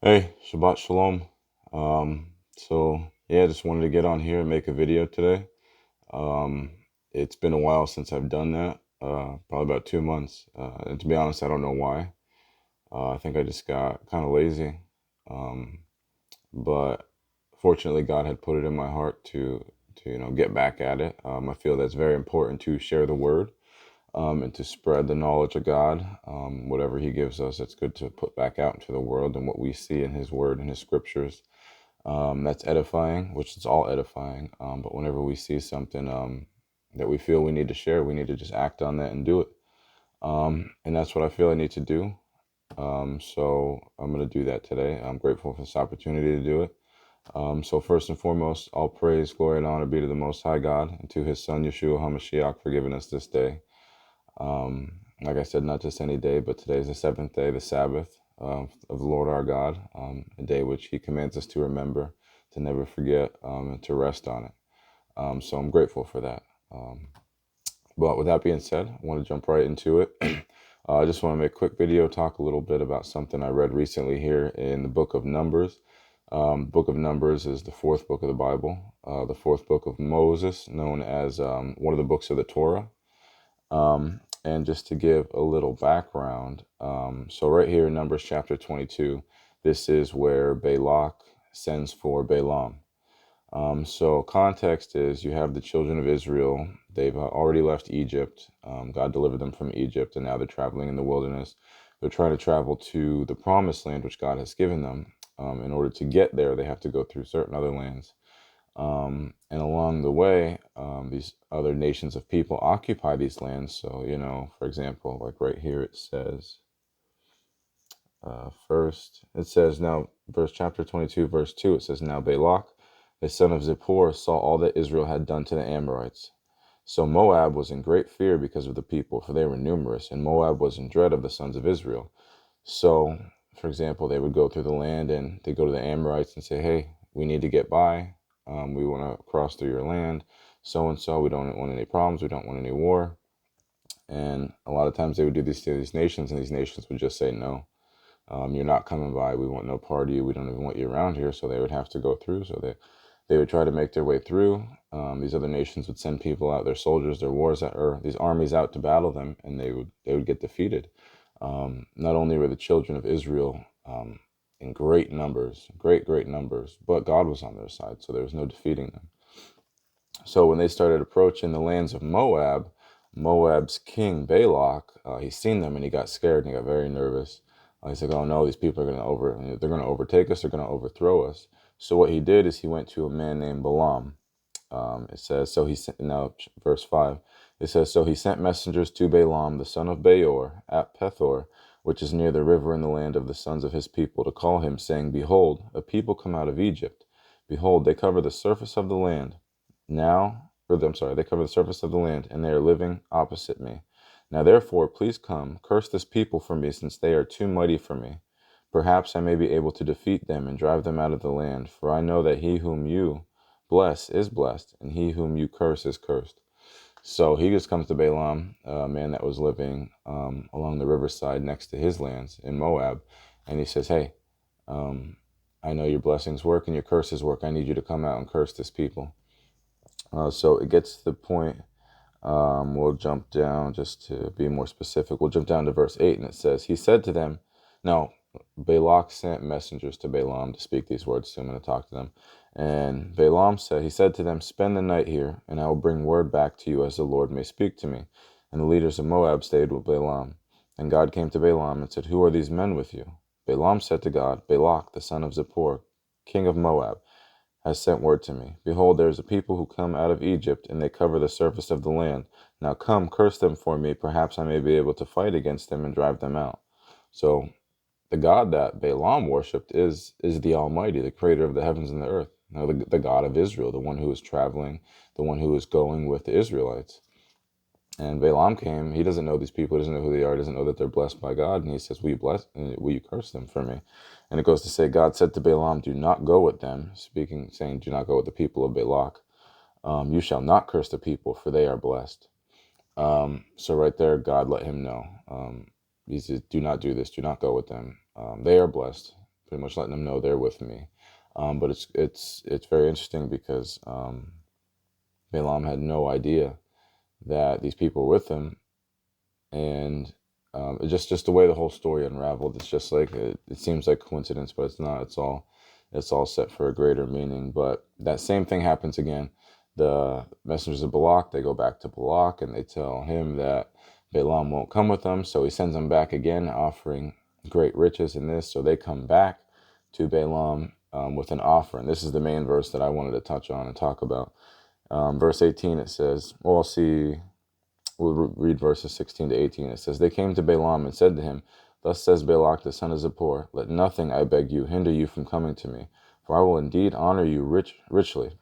Hey, Shabbat Shalom. Yeah, just wanted to get on here and make a video today. Um, it's been a while since I've done that, probably about 2 months. And to be honest, I don't know why. I think I just got kind of lazy. Um, but fortunately, God had put it in my heart to get back at it. I feel that's very important to share the word, and to spread the knowledge of God. Whatever He gives us, it's good to put back out into the world, and what we see in His word and His scriptures. That's edifying, which is all edifying. But whenever we see something that we feel we need to share, we need to just act on that and do it. And that's what I feel I need to do. So I'm going to do that today. I'm grateful for this opportunity to do it. So first and foremost, all praise, glory, and honor be to the Most High God and to His Son Yeshua HaMashiach for giving us this day. Like I said, not just any day, but today is the seventh day, the Sabbath of the Lord our God, a day which He commands us to remember, to never forget, and to rest on it. So I'm grateful for that. Um, but with that being said, I want to jump right into it. I just want to make a quick video, talk a little bit about something I read recently here in the book of Numbers. Book of Numbers is the fourth book of the Bible, the fourth book of Moses, known as one of the books of the Torah. And just to give a little background, so right here in Numbers chapter 22, this is where Balak sends for Balaam. So context is you have the children of Israel. They've already left Egypt. God delivered them from Egypt, and now they're traveling in the wilderness. They're trying to travel to the promised land, which God has given them. In order to get there, they have to go through certain other lands. And along the way, these other nations of people occupy these lands. So, for example, like right here, it says, first, it says, now, verse chapter 22, verse 2, it says, now Balak, the son of Zippor, saw all that Israel had done to the Amorites. So Moab was in great fear because of the people, for they were numerous, and Moab was in dread of the sons of Israel. So, for example, they would go through the land and they go to the Amorites and say, hey, we need to get by. We want to cross through your land, so and so. We don't want any problems. We don't want any war. And a lot of times they would do this to these nations, and these nations would just say, no, you're not coming by. We want no part of you. We don't even want you around here. So they would have to go through. So they would try to make their way through. These other nations would send people out, their soldiers, their or these armies out to battle them, and they would get defeated. Not only were the children of Israel in great numbers, great numbers, but God was on their side, so there was no defeating them. So when they started approaching the lands of Moab, Moab's king Balak, he seen them and he got scared and he got very nervous. He's like, "Oh no, these people are they're going to overtake us. They're going to overthrow us." So what he did is he went to a man named Balaam. It says, so he sent, now verse 5, it says, so he sent messengers to Balaam, the son of Beor, at Pethor, which is near the river in the land of the sons of his people, to call him, saying, behold, a people come out of Egypt. Behold, they cover the surface of the land. They cover the surface of the land, and they are living opposite me. Now therefore, please come, curse this people for me, since they are too mighty for me. Perhaps I may be able to defeat them and drive them out of the land, for I know that he whom you bless is blessed, and he whom you curse is cursed. So he just comes to Balaam, a man that was living along the riverside next to his lands in Moab, and he says, hey, I know your blessings work and your curses work. I need you to come out and curse this people. So it gets to the point. We'll jump down just to be more specific. We'll jump down to verse 8, and it says, he said to them, now Balak sent messengers to Balaam to speak these words to him and to talk to them. And Balaam said, he said to them, spend the night here, and I will bring word back to you as the Lord may speak to me. And the leaders of Moab stayed with Balaam. And God came to Balaam and said, who are these men with you? Balaam said to God, Balak, the son of Zippor, king of Moab, has sent word to me. Behold, there is a people who come out of Egypt, and they cover the surface of the land. Now come, curse them for me. Perhaps I may be able to fight against them and drive them out. So the God that Balaam worshipped is the Almighty, the creator of the heavens and the earth. Now, the God of Israel, the one who is traveling, the one who is going with the Israelites. And Balaam came. He doesn't know these people. He doesn't know who they are. He doesn't know that they're blessed by God. And he says, will you curse them for me? And it goes to say, God said to Balaam, do not go with them. Saying, do not go with the people of Balak. You shall not curse the people, for they are blessed. So right there, God let him know. He says, do not do this. Do not go with them. They are blessed, pretty much letting them know they're with me. But it's very interesting because Balaam had no idea that these people were with him, and it's just the way the whole story unraveled. It's just like it seems like coincidence, but it's not. It's all set for a greater meaning. But that same thing happens again. The messengers of Balak, they go back to Balak and they tell him that Balaam won't come with them, so he sends them back again, offering great riches in this. So they come back to Balaam with an offer, and this is the main verse that I wanted to touch on and talk about. Verse 18, it says, we'll read verses 16 to 18. It says, they came to Balaam and said to him, thus says Balak the son of Zippor, let nothing, I beg you, hinder you from coming to me, for I will indeed honor you richly,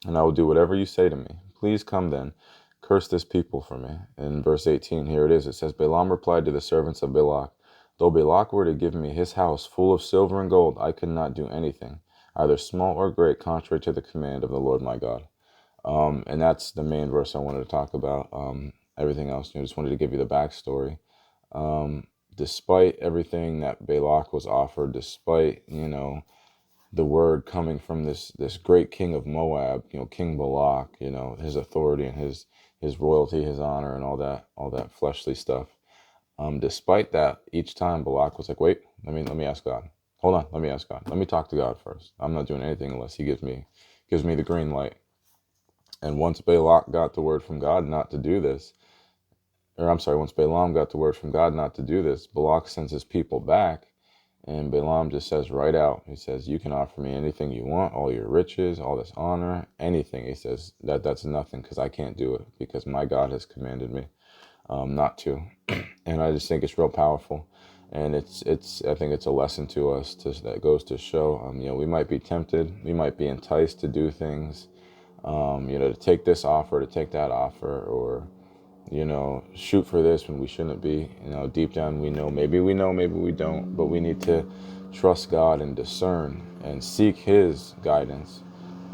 and I will do whatever you say to me. Please come then, curse this people for me. In verse 18, here it is. It says, Balaam replied to the servants of Balak, though Balak were to give me his house full of silver and gold, I could not do anything, either small or great, contrary to the command of the Lord my God. And that's the main verse I wanted to talk about. Everything else, just wanted to give you the backstory. Despite everything that Balak was offered, despite, the word coming from this great king of Moab, King Balak, his authority and his royalty, his honor, and all that fleshly stuff. Despite that, each time Balak was like, wait, let me ask God. Hold on, let me ask God. Let me talk to God first. I'm not doing anything unless he gives me the green light. And once Balak got the word from God not to do this, once Balaam got the word from God not to do this, Balak sends his people back, and Balaam just says right out, he says, you can offer me anything you want, all your riches, all this honor, anything. He says that's nothing, because I can't do it, because my God has commanded me not to. And I just think it's real powerful, and I think it's a lesson to us that goes to show, we might be tempted, we might be enticed to do things, to take this offer, to take that offer, or shoot for this when we shouldn't be. Deep down maybe we don't, but we need to trust God and discern and seek his guidance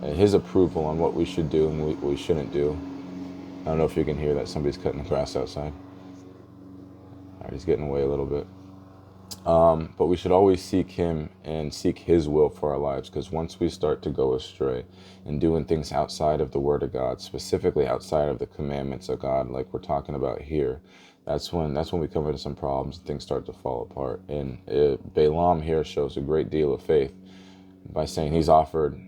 and his approval on what we should do and what we shouldn't do. I don't know if you can hear that. Somebody's cutting the grass outside. All right, he's getting away a little bit. But we should always seek him and seek his will for our lives, because once we start to go astray and doing things outside of the word of God, specifically outside of the commandments of God, like we're talking about here, that's when we come into some problems and things start to fall apart. And Balaam here shows a great deal of faith by saying he's offered,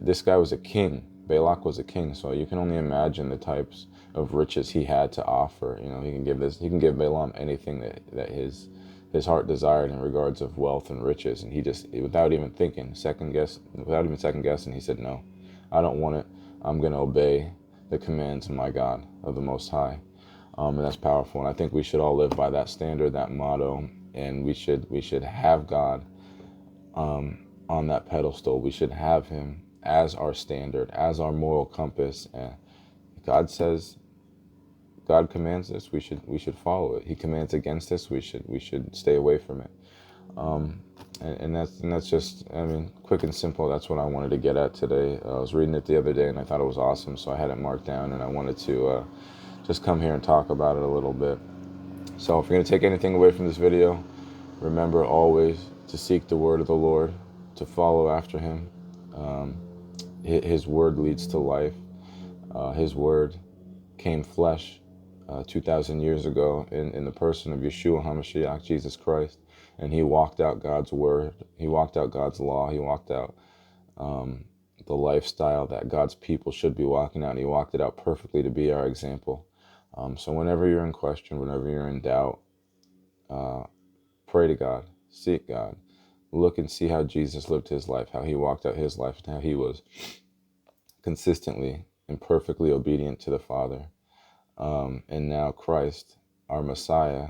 this guy was a king. Balak was a king, so you can only imagine the types of riches he had to offer. He can give Balaam anything that his heart desired in regards of wealth and riches, and he just, without even second guessing, he said, no, I don't want it. I'm going to obey the commands of my God, of the Most High. And that's powerful, and I think we should all live by that standard, that motto, and we should have God on that pedestal. We should have him as our standard, as our moral compass. And God commands this, we should follow it. He commands against this, we should stay away from it. And that's just, quick and simple. That's what I wanted to get at today. I was reading it the other day and I thought it was awesome, so I had it marked down, and I wanted to just come here and talk about it a little bit. So if you're going to take anything away from this video, remember always to seek the word of the Lord, to follow after him. His word leads to life. His word came flesh 2,000 years ago in the person of Yeshua HaMashiach, Jesus Christ, and he walked out God's word. He walked out God's law. He walked out the lifestyle that God's people should be walking out, and he walked it out perfectly to be our example. So whenever you're in question, whenever you're in doubt, pray to God, seek God, look and see how Jesus lived his life, how he walked out his life, and how he was consistently and perfectly obedient to the Father. And now Christ, our Messiah,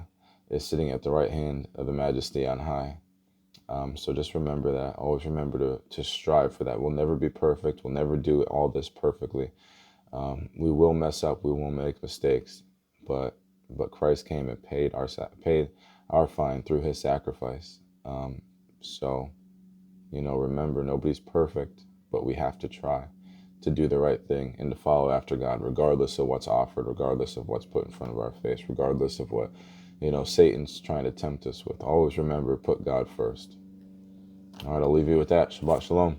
is sitting at the right hand of the Majesty on high. So just remember that. Always remember to strive for that. We'll never be perfect. We'll never do all this perfectly. We will mess up. We will make mistakes. But Christ came and paid our fine through his sacrifice. So remember, nobody's perfect, but we have to try to do the right thing and to follow after God, regardless of what's offered, regardless of what's put in front of our face, regardless of what Satan's trying to tempt us with. Always remember, put God first. All right, I'll leave you with that. Shabbat shalom.